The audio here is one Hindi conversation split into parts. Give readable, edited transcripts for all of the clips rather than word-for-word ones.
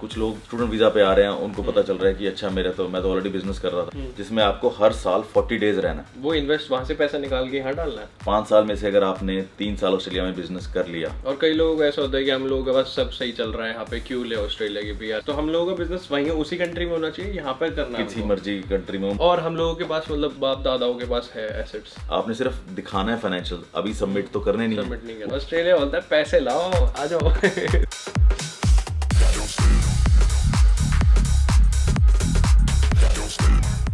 कुछ लोग स्टूडेंट वीजा पे आ रहे हैं, उनको पता चल रहा है कि अच्छा मैं तो ऑलरेडी बिजनेस कर रहा था, जिसमें आपको हर साल 40 डेज रहना है। वो इन्वेस्ट वहाँ से पैसा निकाल के यहाँ डालना है। 5 साल में से अगर आपने 3 साल ऑस्ट्रेलिया में बिजनेस कर लिया, और कई लोगों को ऐसा होता है कि हम लोगों का बस सब सही चल रहा है यहाँ पे, क्यों ले ऑस्ट्रेलिया की भी यार। तो हम लोगों का बिजनेस वहीं उसी कंट्री में होना चाहिए, यहाँ पर करना है किसी मर्जी कंट्री में। और हम लोगों के पास मतलब बाप दादाओं के पास है एसेट्स, आपने सिर्फ दिखाना है फाइनेंशियल, अभी सबमिट तो करने नहीं है। सबमिट नहीं करना। ऑस्ट्रेलिया बोलता है पैसे लाओ आ जाओ।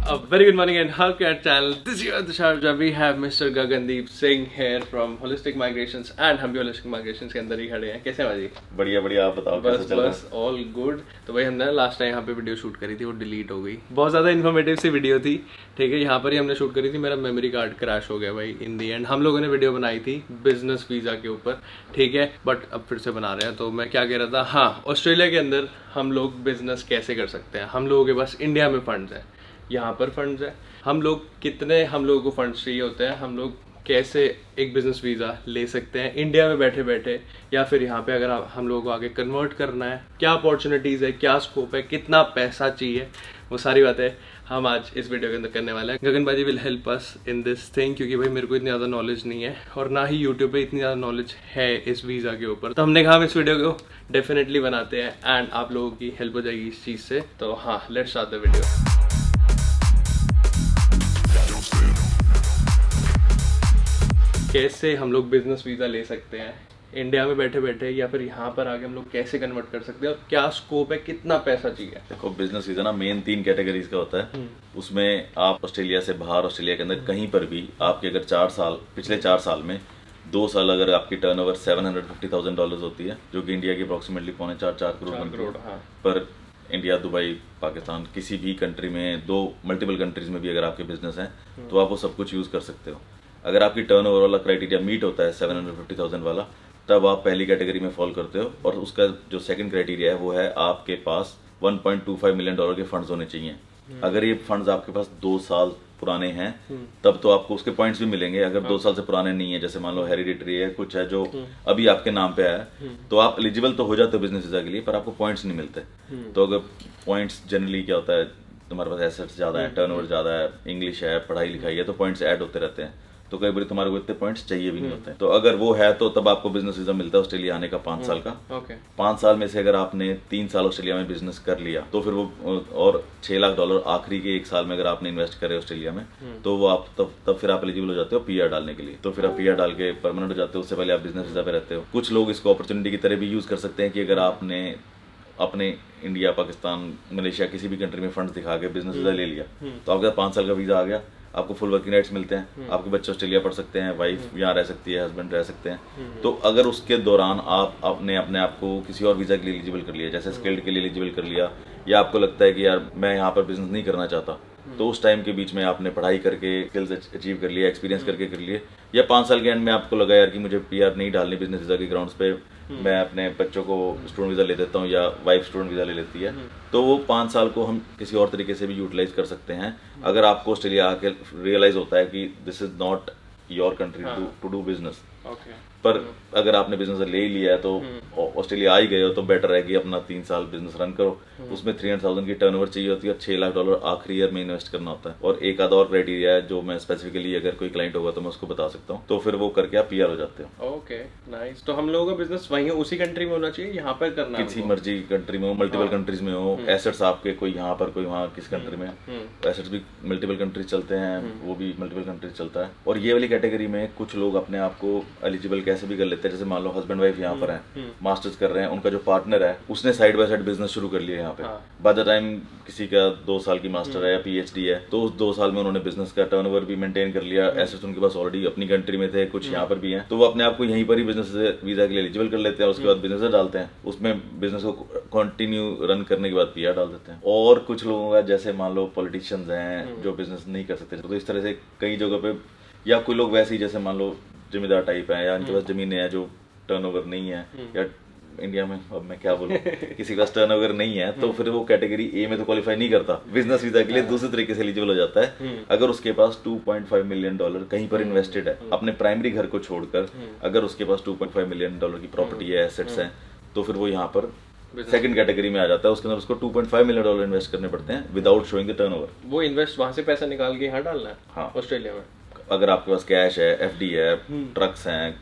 A very good morning and welcome to our channel. This is your Tushar. We have Mr. Gagandeep Singh here from Holistic Migrations and हम भी Holistic Migrations के अंदर ही खड़े हैं। कैसे हैं भाजी? बढ़िया बढ़िया, आप बताओ कैसा चल रहा है? बस ऑल गुड। तो भाई हमने लास्ट टाइम यहाँ पे वीडियो शूट करी थी, वो डिलीट हो गई। बहुत ज़्यादा इन्फॉर्मेटिव सी वीडियो थी, ठीक है। यहाँ पर ही हमने शूट करी थी, मेरा मेमोरी कार्ड क्रैश हो गया भाई इन दी एंड। हम लोगों ने वीडियो बनाई थी बिजनेस वीज़ा के ऊपर, ठीक है, बट अब फिर से बना रहे हैं। तो मैं क्या कह रहा था, हाँ, ऑस्ट्रेलिया के अंदर हम लोग बिजनेस कैसे कर सकते हैं। हम लोगों के पास इंडिया में फंड्स हैं, यहाँ पर फंड्स है। हम लोग कितने, हम लोगों को फंड्स चाहिए होते हैं, हम लोग कैसे एक बिजनेस वीज़ा ले सकते हैं इंडिया में बैठे बैठे, या फिर यहाँ पे अगर हम लोगों को आगे कन्वर्ट करना है, क्या अपॉर्चुनिटीज़ है, क्या स्कोप है, कितना पैसा चाहिए, वो सारी बातें हम आज इस वीडियो के अंदर करने वाले हैं। गगन भाजी will help us in this thing, क्योंकि भाई मेरे को इतनी ज़्यादा नॉलेज नहीं है और ना ही यूट्यूब पे इतनी ज़्यादा नॉलेज है इस वीज़ा के ऊपर। तो हमने कहा हम इस वीडियो को डेफिनेटली बनाते हैं एंड आप लोगों की हेल्प हो जाएगी इस चीज़ से। तो हाँ, लेट्स स्टार्ट द वीडियो। कैसे हम लोग बिजनेस वीज़ा ले सकते हैं इंडिया में बैठे बैठे, या फिर यहाँ पर आके हम लोग कैसे कन्वर्ट कर सकते हैं और क्या स्कोप है, कितना पैसा चाहिए। देखो, बिजनेस वीजा ना मेन 3 कैटेगरीज का होता है। उसमें आप ऑस्ट्रेलिया से बाहर, ऑस्ट्रेलिया के अंदर कहीं पर भी आपके अगर 4 साल, पिछले 4 साल में 2 साल अगर आपकी टर्नओवर $750,000 होती है, जो कि इंडिया की अप्रोक्सीमेटली 3.25-4 करोड़ हाँ। पर इंडिया, दुबई, पाकिस्तान, किसी भी कंट्री में, मल्टीपल कंट्रीज में भी अगर आपके बिजनेस हैं तो आप वो सब कुछ यूज कर सकते हो। अगर आपकी टर्नओवर वाला क्राइटेरिया मीट होता है 750,000 वाला, तब आप पहली कैटेगरी में फॉल करते हो। और उसका जो सेकंड क्राइटेरिया है वो है आपके पास $1.25 मिलियन के फंड्स होने चाहिए। अगर ये फंड्स आपके पास 2 साल पुराने हैं तब तो आपको उसके पॉइंट्स भी मिलेंगे। अगर 2 साल से पुराने नहीं है, जैसे मान लो हेरिडिटरी है, कुछ है जो अभी आपके नाम पे है, तो आप एलिजिबल तो हो जाते हो बिजनेस वीजा के लिए, पर आपको पॉइंट्स नहीं मिलते। तो अगर पॉइंट्स, जनरली क्या होता है, तुम्हारे पास एसेट्स ज्यादा है, टर्नओवर ज्यादा है, इंग्लिश है, पढ़ाई लिखाई है, तो पॉइंट्स ऐड होते रहते हैं। तो कई बार तुम्हारे को इतने पॉइंट्स चाहिए भी नहीं होते हैं। तो अगर वो है तो तब आपको बिजनेस वीजा मिलता है ऑस्ट्रेलिया आने का 5 साल का। 5 साल में से अगर आपने 3 साल ऑस्ट्रेलिया में बिजनेस कर लिया तो फिर वो, और $6 लाख आखिरी के 1 साल में अगर आपने इन्वेस्ट करे ऑस्ट्रेलिया में, तो वो आप तब फिर आप एलिजिबल हो जाते हो पीआर डालने के लिए। तो फिर आप पीआर डाल के परमानेंट हो जाते हो, उससे पहले आप बिजनेस वीजा पे रहते हो। कुछ लोग इसको अपॉर्चुनिटी की तरह भी यूज कर सकते हैं कि अगर आपने अपने इंडिया, पाकिस्तान, मलेशिया, किसी भी कंट्री में फंड्स दिखा के बिजनेस वीजा ले लिया, तो आपके 5 साल का वीजा आ गया, आपको फुल वर्किंग राइट्स मिलते हैं, आपके बच्चे ऑस्ट्रेलिया पढ़ सकते हैं, वाइफ यहाँ रह सकती है, हस्बैंड रह सकते हैं। तो अगर उसके दौरान आपने अपने आप को किसी और वीजा के लिए एलिजिबल कर लिया, जैसे स्किल्ड के लिए एलिजिबल कर लिया, या आपको लगता है कि यार मैं यहाँ पर बिजनेस नहीं करना चाहता, तो उस टाइम के बीच में आपने पढ़ाई करके स्किल्स अचीव कर लिया, एक्सपीरियंस करके कर लिए, या 5 साल के एंड में आपको लगा यार कि मुझे पीआर नहीं डालनी बिजनेस वीजा के ग्राउंड्स पे, मैं अपने बच्चों को स्टूडेंट वीजा ले देता हूँ या वाइफ स्टूडेंट वीजा ले लेती है, तो वो 5 साल को हम किसी और तरीके से भी यूटिलाइज कर सकते हैं। अगर आपको ऑस्ट्रेलिया आके रियलाइज होता है कि this is not your country to do business, पर अगर आपने बिजनेस ले ही लिया है तो ऑस्ट्रेलिया आ ही गए हो, तो बेटर है कि अपना 3 साल बिजनेस रन करो। उसमें 300,000 की टर्नओवर चाहिए होती है और $6 लाख आखिरी ईयर में इन्वेस्ट करना होता है। और एक आधा और क्राइटेरिया है जो मैं स्पेसिफिकली, अगर कोई क्लाइंट होगा तो मैं उसको बता सकता हूँ, तो फिर वो करके आप पीआर हो जाते हो। Okay, nice. तो हम लोगों का बिजनेस वहीं उसी कंट्री में होना चाहिए, यहाँ पर करना है किसी मर्जी कंट्री में हो, मल्टीपल कंट्रीज में हो, एसेट्स आपके कोई यहाँ पर, कोई वहाँ, किस कंट्री में, एसेट्स भी मल्टीपल कंट्रीज चलते हैं, वो भी मल्टीपल कंट्रीज चलता है। और ये वाली कैटेगरी में कुछ लोग अपने आप को एलिजिबल कैसे भी कर लेते हैं, जैसे मान लो हस्बैंड वाइफ यहाँ पर हैं, मास्टर्स कर रहे हैं, उनका जो पार्टनर है उसने साइड बाय साइड बिजनेस शुरू कर लिया यहाँ पे। बाय द टाइम किसी का 2 साल की मास्टर है या पीएचडी है, तो उस 2 साल में उन्होंने बिजनेस का टर्नओवर भी मेंटेन कर लिया, एसेट्स उनके पास ऑलरेडी अपनी कंट्री में थे, कुछ यहाँ पर भी हैं, तो वो अपने आप को यहीं पर ही बिजनेस वीजा के लिए एलिजिबल कर लेते हैं। उसके बाद बिजनेस डालते हैं, उसमें बिजनेस को कंटिन्यू रन करने के बाद पीआर डाल देते हैं। और कुछ लोगों का, जैसे मान लो पॉलिटिशियंस हैं जो बिजनेस नहीं कर सकते, तो इस तरह से कई जगह पे, या कोई लोग वैसे ही, जैसे मान लो जमींदार टाइप है, या इनके पास जमीनें हैं जो टर्नओवर नहीं है, या इंडिया में, अब मैं क्या बोलूं, किसी का टर्नओवर नहीं है, तो फिर वो कैटेगरी ए में तो क्वालिफाई नहीं करता, बिजनेस वीजा के लिए दूसरे तरीके से एलिजिबल हो जाता है। अगर उसके पास $2.5 मिलियन कहीं पर इन्वेस्टेड है, अपने प्राइमरी घर को छोड़कर, अगर उसके पास $2.5 मिलियन की प्रॉपर्टी है, एसेट्स हैं, तो फिर वो यहाँ पर सेकंड कैटेगरी में आ जाता है, उसके अंदर उसको $2.5 मिलियन इन्वेस्ट करने पड़ते हैं विदाउट शोइंग द टर्नओवर। वो इन्वेस्ट वहां से पैसा निकाल के यहाँ डालना है। हाँ। ऑस्ट्रेलिया में अगर आपके पास कैश है, एफडी है, ट्रक्स हैं,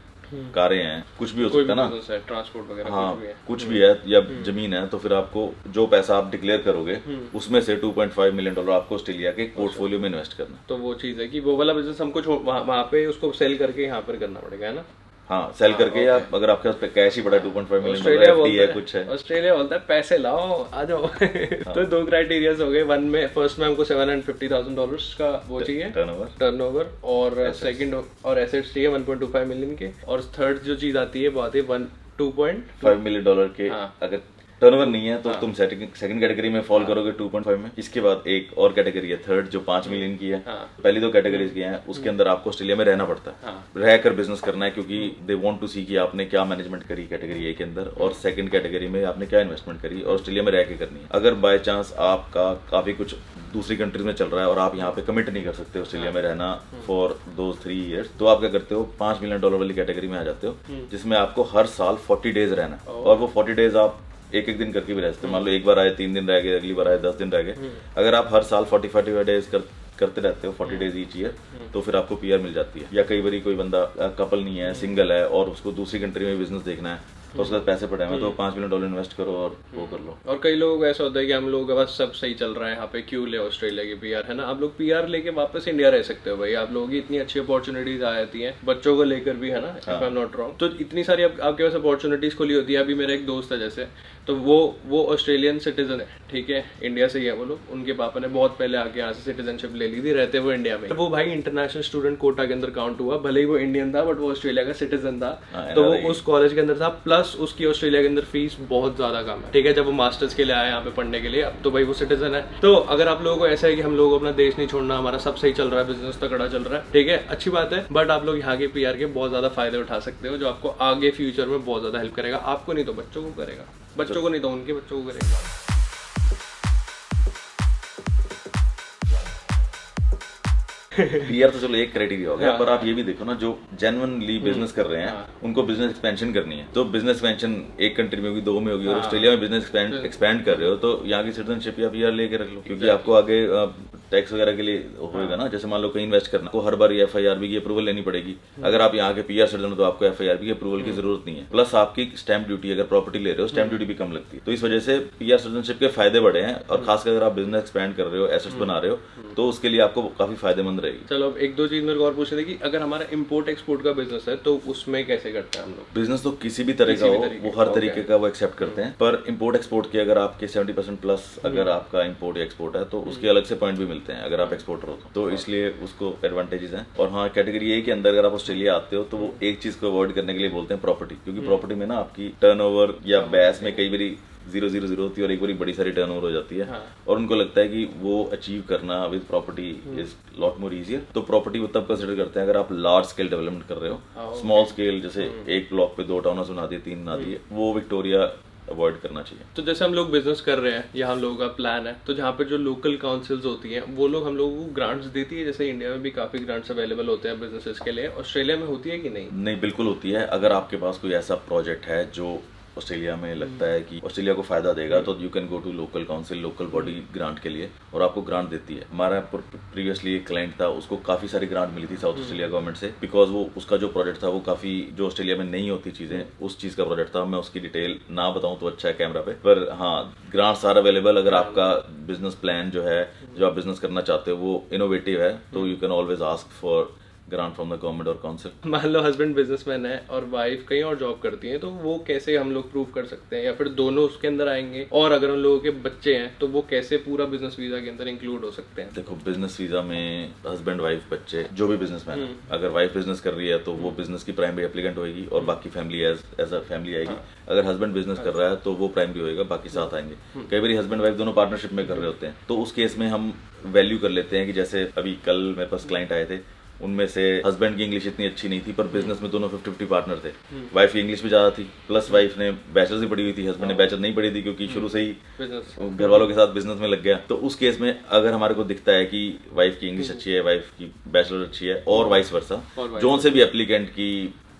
कारें हैं, कुछ भी हो कोई सकता भी है ना, बिजनेस है, ट्रांसपोर्ट वगैरह हाँ, कुछ भी है, कुछ भी है, या जमीन है, तो फिर आपको जो पैसा आप डिक्लेयर करोगे उसमें से $2.5 मिलियन आपको ऑस्ट्रेलिया के पोर्टफोलियो में इन्वेस्ट करना है। तो वो चीज है कि वो वाला बिजनेस हमको वहाँ पे उसको सेल करके यहाँ पर करना पड़ेगा, है ना। हाँ, सेल करके, या अगर आपके पास कैश ही बड़ा $2.5 मिलियन ऑस्ट्रेलिया एफडी है, बोलता कुछ है, ऑस्ट्रेलिया बोलता है पैसे लाओ आ जाओ। तो दो क्राइटेरियाज हो गए, वन में फर्स्ट में हमको $750,000 का वो चाहिए टर्नओवर, और सेकंड और एसेट्स चाहिए 1.25 मिलियन के, और थर्ड जो चीज आती है वो आती है $2.5 मिलियन के। अगर टर्नओवर नहीं है तो तुम सेकंड कैटेगरी में फॉल करोगे 2.5 में। इसके बाद एक और कैटेगरी है थर्ड, जो 5 मिलियन की है। पहली दो कैटेगरीज की हैं, उसके अंदर आपको ऑस्ट्रेलिया में रहना पड़ता है, रह कर बिजनेस करना है, क्योंकि दे वांट टू सी कि आपने क्या मैनेजमेंट करी कैटेगरी ए के अंदर, और सेकंड कैटेगरी में आपने क्या इन्वेस्टमेंट करी और ऑस्ट्रेलिया में रह के करनी है। अगर बाय चांस आपका काफी कुछ दूसरी कंट्रीज में चल रहा है और आप यहाँ पे कमिट नहीं कर सकते ऑस्ट्रेलिया में रहना फॉर दोज 3 इयर्स, तो आप क्या करते हो, $5 मिलियन वाली कैटेगरी में आ जाते हो, जिसमें आपको हर साल 40 डेज रहना है, और वो 40 डेज आप एक दिन करके भी रह सकते हैं। मान लो एक बार आए 3 दिन रह गए, अगली बार आए 10 दिन रह गए। अगर आप हर साल 45 डेज करते रहते हो, 40 डेज ईच ईयर, तो फिर आपको पीआर मिल जाती है। या कई बार कोई बंदा कपल नहीं है, सिंगल है, और उसको दूसरी कंट्री में बिजनेस देखना है, तो उसके बाद पैसे पड़े हैं, तो $5 मिलियन इन्वेस्ट करो और वो कर लो। और कई लोगों को ऐसा होता है कि हम लोगों के पास सब सही चल रहा है यहाँ पे, क्यों ले ऑस्ट्रेलिया की पीआर, है ना। आप लोग पीआर लेके वापस इंडिया रह सकते हो भाई, आप लोगों की इतनी अच्छी अपॉर्चुनिटीज आ जाती हैं, बच्चों को लेकर भी, है ना, if I am not wrong. तो इतनी सारी आपके पास अपॉर्चुनिटीज खुली होती है। अभी मेरा एक दोस्त है जैसे, तो वो ऑस्ट्रेलियन सिटीजन है, ठीक है, इंडिया से ही है वो लोग। उनके पापा ने बहुत पहले आके यहाँ से सिटीजनशिप ले ली थी, रहते हुए इंडिया में। तो वो भाई इंटरनेशनल स्टूडेंट कोटा के अंदर काउंट हुआ, भले ही वो इंडियन था बट वो ऑस्ट्रेलिया का सिटीजन था। तो वो उस कॉलेज के अंदर था, प्लस उसकी ऑस्ट्रेलिया के अंदर फीस बहुत ज्यादा कम है, ठीक है। जब वो मास्टर्स के लिए आया यहाँ पे पढ़ने के लिए, अब तो भाई वो सिटीजन है। तो अगर आप लोगों को ऐसा है कि हम लोगों को अपना देश नहीं छोड़ना, हमारा सब सही चल रहा है, बिजनेस तगड़ा चल रहा है, ठीक है, अच्छी बात है, बट आप लोग यहाँ के पीआर के बहुत ज्यादा फायदे उठा सकते हो, जो आपको आगे फ्यूचर में बहुत ज्यादा हेल्प करेगा। आपको नहीं तो बच्चों को करेगा, बच्चों को नहीं तो उनके बच्चों को करेगा। पीआर तो चलो एक क्राइटेरिया हो गया, पर आप ये भी देखो ना, जो जेन्युइनली बिजनेस कर रहे हैं उनको बिजनेस एक्सपेंशन करनी है, तो बिजनेस एक्सपेंशन एक कंट्री में होगी, 2 में होगी, और ऑस्ट्रेलिया में बिजनेस एक्सपेंड कर रहे हो, तो यहाँ की सिटीजनशिप या पीआर लेके रख लो, क्योंकि आपको आगे टैक्स वगैरह के लिए होगा ना। जैसे मान लो कहीं इन्वेस्ट करना, को हर बार एफआईआरबी की अप्रूवल लेनी पड़ेगी। अगर आप यहाँ के पीआर सिटीजन हो तो आपको एफआईआरबी की अप्रूवल की जरूरत नहीं है। प्लस आपकी स्टैंप ड्यूटी, अगर प्रॉपर्टी ले रहे हो, स्टैंप ड्यूटी भी कम लगती है। तो इस वजह से पीआर सिटीजनशिप के फायदे बड़े हैं, और खासकर अगर आप बिजनेस एक्सपेंड कर रहे हो, एसेट्स बना रहे हो, तो उसके लिए आपको काफी फायदेमंद रहेगी। चलो अब एक दो चीज मेरे को और पूछनी थी कि अगर हमारा इम्पोर्ट एक्सपोर्ट का बिजनेस है तो उसमें कैसे करते हैं हम लोग। बिजनेस तो किसी भी तरह का हो, वो हर तरीके का वो एक्सेप्ट करते हैं, पर इम्पोर्ट एक्सपोर्ट के अगर आपके 70% प्लस अगर आपका इम्पोर्ट या एक्सपोर्ट है, तो उसके अलग से पॉइंट भी मिलते हैं अगर आप एक्सपोर्टर हो तो इसलिए उसको एडवांटेजेस हैं। और हाँ, कैटेगरी ए के अंदर अगर आप ऑस्ट्रेलिया आते हो तो वो एक चीज को अवॉइड करने के लिए बोलते हैं प्रॉपर्टी, क्योंकि प्रॉपर्टी में ना आपकी टर्नओवर या बैस में कई बारी 000 होती है और एक बारी बड़ी सारी टर्नओवर हो जाती है। और उनको लगता है कि वो अचीव करना with property is lot more easier. तो प्रॉपर्टी वो तब कंसिडर करते हैं अगर आप लार्ज स्केल डेवलपमेंट कर रहे हो। स्मॉल स्केल जैसे एक ब्लॉक पे 2 टाउन बना दिए, 3 बना दिए, वो विक्टोरिया अवॉइड करना चाहिए। तो जैसे हम लोग बिजनेस कर रहे हैं या हम लोगों का प्लान है, तो जहाँ पे जो लोकल काउंसिल्स होती हैं वो लोग हम लोगों को ग्रांट्स देती है। जैसे इंडिया में भी काफी ग्रांट्स अवेलेबल होते हैं बिजनेसेस के लिए, ऑस्ट्रेलिया में होती है कि नहीं? नहीं, बिल्कुल होती है। अगर आपके पास कोई ऐसा प्रोजेक्ट है जो ऑस्ट्रेलिया में लगता है कि ऑस्ट्रेलिया को फायदा देगा, तो you can go to local council, local body grant के लिए, और आपको ग्रांट देती है। हमारा प्रीवियसली एक क्लाइंट था, उसको काफी सारी ग्रांट मिली थी साउथ ऑस्ट्रेलिया गवर्नमेंट से, बिकॉज वो उसका जो प्रोजेक्ट था वो काफी, जो ऑस्ट्रेलिया में नहीं होती चीजें, उस चीज का प्रोजेक्ट था। मैं उसकी डिटेल ना बताऊं तो अच्छा है कैमरा पे, पर हाँ, ग्रांट्स आर अवेलेबल। अगर आपका बिजनेस प्लान जो है, जो आप बिजनेस करना चाहते हो, वो इनोवेटिव है, तो you can always ask for grant from the government और काउंसिल। मान लो हस्बैंड बिजनेसमैन है और वाइफ कहीं और जॉब करती है, तो वो कैसे हम लोग प्रूव कर सकते हैं, या फिर दोनों उसके अंदर आएंगे? और अगर उन लोगों के बच्चे हैं तो वो कैसे पूरा बिजनेस वीजा के अंदर इंक्लूड हो सकते हैं? देखो, बिजनेस वीजा में हस्बैंड, वाइफ, बच्चे, जो भी बिजनेसमैन है, अगर वाइफ बिजनेस कर रही है तो वो बिजनेस की प्राइमरी एप्लीकेंट होगी और बाकी फैमिली एज अ फैमिली आएगी। अगर हस्बैंड बिजनेस कर रहा है तो वो प्राइमरी होएगा, बाकी साथ आएंगे। कई बार हस्बैंड वाइफ दोनों पार्टनरशिप में कर रहे होते हैं, तो उस केस में हम वैल्यू कर लेते हैं कि जैसे अभी कल मेरे पास क्लाइंट आए थे, उनमें से हस्बैंड की इंग्लिश इतनी अच्छी नहीं थी, पर बिजनेस में दोनों 50-50 पार्टनर थे। वाइफ की इंग्लिश भी ज्यादा थी, प्लस वाइफ ने बैचलर्स भी पढ़ी हुई थी, हस्बैंड ने बैचलर नहीं पढ़ी थी, क्योंकि शुरू से ही घर वालों के साथ बिजनेस में लग गया। तो उस केस में अगर हमारे को दिखता है कि वाइफ की इंग्लिश अच्छी है, वाइफ की बैचलर अच्छी है, और वाइस वर्सा, जोन से भी एप्लीकेंट की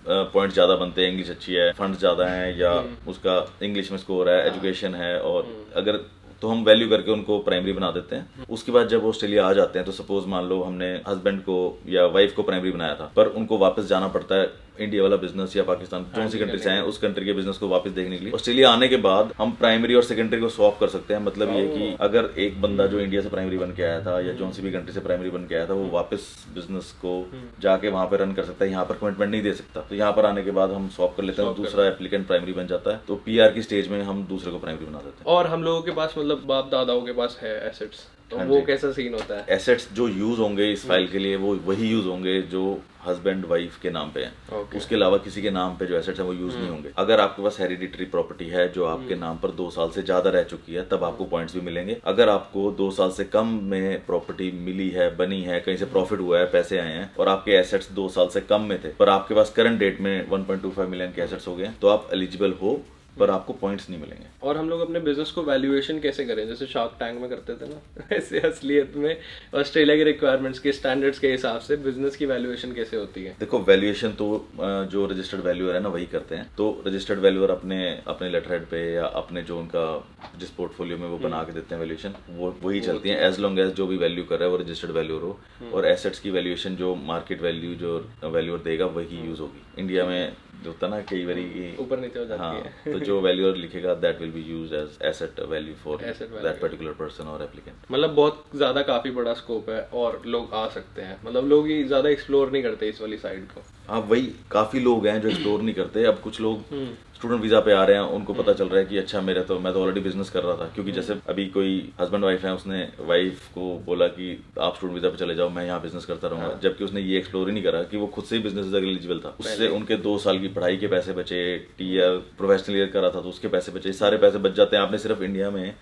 पॉइंट ज़्यादा बनते हैं, इंग्लिश अच्छी है, फंड ज़्यादा हैं, या उसका इंग्लिश में स्कोर है, एजुकेशन है, और अगर तो हम वैल्यू करके उनको प्राइमरी बना देते हैं। उसके बाद जब ऑस्ट्रेलिया आ जाते हैं तो सपोज मान लो हमने हस्बैंड को या वाइफ को प्राइमरी बनाया था, पर उनको वापस जाना पड़ता है इंडिया वाला बिजनेस या पाकिस्तान, कौन सी कंट्री से आए उस कंट्री के बिजनेस को वापस देखने के लिए। ऑस्ट्रेलिया आने के बाद हम प्राइमरी और सेकेंडरी को स्वैप कर सकते हैं। मतलब ये कि अगर एक बंदा जो इंडिया से प्राइमरी बन के आया था या जो सी भी कंट्री से प्राइमरी बन के आया था, वो वापस बिजनेस को जाके वहां पे रन कर सकता है, यहाँ पर कमिटमेंट नहीं दे सकता। तो यहाँ पर आने के बाद हम स्वैप कर लेते हैं, दूसरा एप्लीकेंट प्राइमरी बन जाता है। तो पीआर की स्टेज में हम दूसरे को प्राइमरी बना देते हैं। और हम लोगों के पास मतलब बाप दादाओं के पास है एसेट्स, तो वो कैसा सीन होता है? एसेट्स जो यूज होंगे इस फाइल के लिए वो वही यूज होंगे जो हस्बैंड वाइफ के नाम पे हैं। उसके अलावा किसी के नाम पे जो एसेट्स हैं वो यूज नहीं होंगे। अगर आपके पास हेरिडिटरी प्रॉपर्टी है जो आपके नाम पर 2 साल से ज्यादा रह चुकी है, तब आपको पॉइंट्स भी मिलेंगे। अगर आपको 2 साल से कम में प्रॉपर्टी मिली है, बनी है, कहीं से प्रॉफिट हुआ है, पैसे आए हैं, और आपके एसेट्स 2 साल से कम में थे, पर आपके पास करंट डेट में 1.25 मिलियन के एसेट्स हो गए, तो आप एलिजिबल हो, पर आपको पॉइंट्स नहीं मिलेंगे। और हम लोग अपने बिजनेस को वैल्यूएशन कैसे करें, जैसे शार्क टैंक में करते थे ना, ऐसे असलियत में ऑस्ट्रेलिया के रिक्वायरमेंट्स के स्टैंडर्ड्स के हिसाब से बिजनेस की वैल्यूएशन कैसे होती है? देखो, वैल्यूएशन तो जो रजिस्टर्ड वैल्यूअर है ना वही करते हैं। तो रजिस्टर्ड वैल्यूअर अपने लेटर हेड पे या अपने जो उनका जिस पोर्टफोलियो में वो बना के देते हैं वैल्यूएशन, वो वही चलती है, एज लॉन्ग एज जो भी वैल्यू कर रहा है वो रजिस्टर्ड वैल्यूअर हो। और एसेट्स की वैल्यूएशन जो मार्केट वैल्यू जो वैल्यूअर देगा वही यूज होगी। इंडिया में जो होता है ना कई बारी ऊपर नीचे हो जाती है। तो जो वैल्यूअर लिखेगा that will be used as asset value for that particular person और एप्लीकेंट। मतलब बहुत ज्यादा काफी बड़ा स्कोप है और लोग आ सकते हैं, मतलब लोग ही ज्यादा एक्सप्लोर नहीं करते इस वाली साइड को। हाँ, वही काफी लोग हैं जो एक्सप्लोर नहीं करते। अब कुछ लोग स्टूडेंट वीजा पे आ रहे हैं, उनको पता चल रहा है कि अच्छा मैं तो ऑलरेडी बिजनेस कर रहा था। क्योंकि जैसे अभी कोई हस्बैंड वाइफ है, उसने वाइफ को बोला कि आप स्टूडेंट वीजा पे चले जाओ, मैं यहाँ बिजनेस करता रहूंगा, जबकि उसने ये एक्सप्लोर ही नहीं करा कि वो खुद से ही बिजनेस वीजा के एलिजिबल था। उससे उनके 2 साल की पढ़ाई के पैसे बचे, टीआर प्रोफेशनल ईयर करा था तो उसके पैसे बचे, सारे पैसे बच जाते हैं। आपने सिर्फ इंडिया में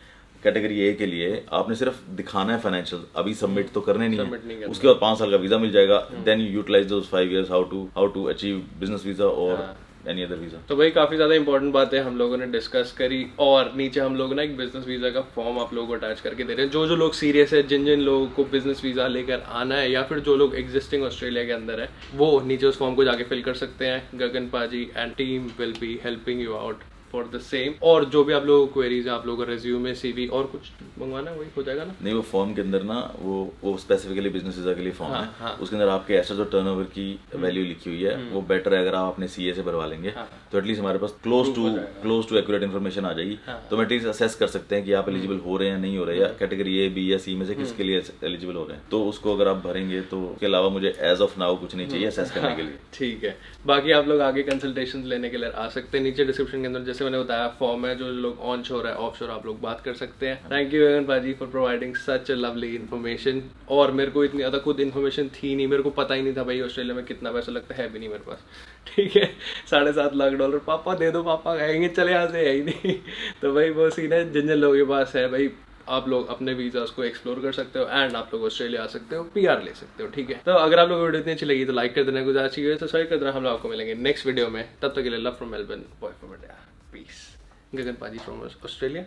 कैटेगरी ए के लिए आपने सिर्फ दिखाना है फाइनेंशियल, अभी सबमिट तो करने नहीं है। उसके बाद 5 साल का वीजा मिल जाएगा। Then you utilise those 5 years how to achieve business visa और एनी अदर वीजा। तो भाई काफी ज्यादा इंपॉर्टेंट बातें हम लोगों ने डिस्कस करी, और नीचे हम लोग ना एक बिजनेस वीजा का फॉर्म आप लोगों को अटैच करके दे रहे हैं। जो लोग सीरियस है, जिन लोगों को बिजनेस वीजा लेकर आना है, या फिर जो लोग एग्जिस्टिंग ऑस्ट्रेलिया के अंदर है, वो नीचे उस फॉर्म को जाके फिल कर सकते हैं। गगन पाजी and team will be helping you out for the same. और जो भी आप लोगों को क्वेरीज है, आप लोगों को रेज्यूमे, सीवी और कुछ मंगवाना वही हो जाएगा ना? नहीं, वो फॉर्म के अंदर ना वो स्पेसिफिकली बिजनेस वीजा के लिए फॉर्म है। हाँ। उसके अंदर आपके एसेट्स और टर्नओवर की वैल्यू लिखी हुई है। वो बेटर है अगर आप अपने सीए से भरवा लेंगे, तो एटलीस्ट हमारे पास क्लोज टू एक्यूरेट इन्फॉर्मेशन आ जाएगी। तो हम एटलीस्ट असेस कर सकते हैं कि आप एलिजिबल हो रहे हैं या नहीं हो रहे हैं, या कैटेगरी ए, बी या सी में से किसके लिए एलिजिबल हो रहे हैं। तो उसको अगर आप भरेंगे तो उसके अलावा मुझे एज ऑफ नाउ कुछ नहीं चाहिए असेस करने के लिए। ठीक है, बाकी आप लोग आगे कंसल्टेशन लेने के लिए आ सकते हैं। नीचे डिस्क्रिप्शन के अंदर जैसे मैंने बताया फॉर्म है, जो लोग ऑन शोर है, ऑफ शोर, आप लोग बात कर सकते हैं। थैंक यू गगन पाजी for providing such a lovely information. और मेरे को इतनी ज्यादा खुद इन्फॉर्मेशन थी नहीं, मेरे को पता ही नहीं था भाई ऑस्ट्रेलिया में कितना पैसा लगता है भी नहीं मेरे पास। ठीक है, $7.5 लाख पापा दे दो, पापा कहेंगे चले यहाँ से, है ही नहीं। तो भाई वो सीन है, जिन लोगों के पास है भाई, आप लोग अपने वीजास को एक्सप्लोर कर सकते हो एंड आप लोग ऑस्ट्रेलिया आ सकते हो, पीआर ले सकते हो। ठीक है, तो अगर आप लोगों को वीडियो इतनी अच्छी लगी तो लाइक कर देना, गुजारिश की सब्सक्राइब कर देना। हम लोग आपको मिलेंगे नेक्स्ट वीडियो में, तब तक के लिए love from Melbourne, boy from India, peace. Gagan paaji from Australia,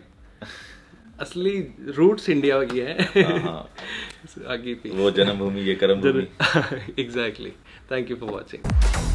असली रूट्स इंडिया की है। आगे वो जन्मभूमि ये कर्मभूमि। Exactly. Thank you for watching.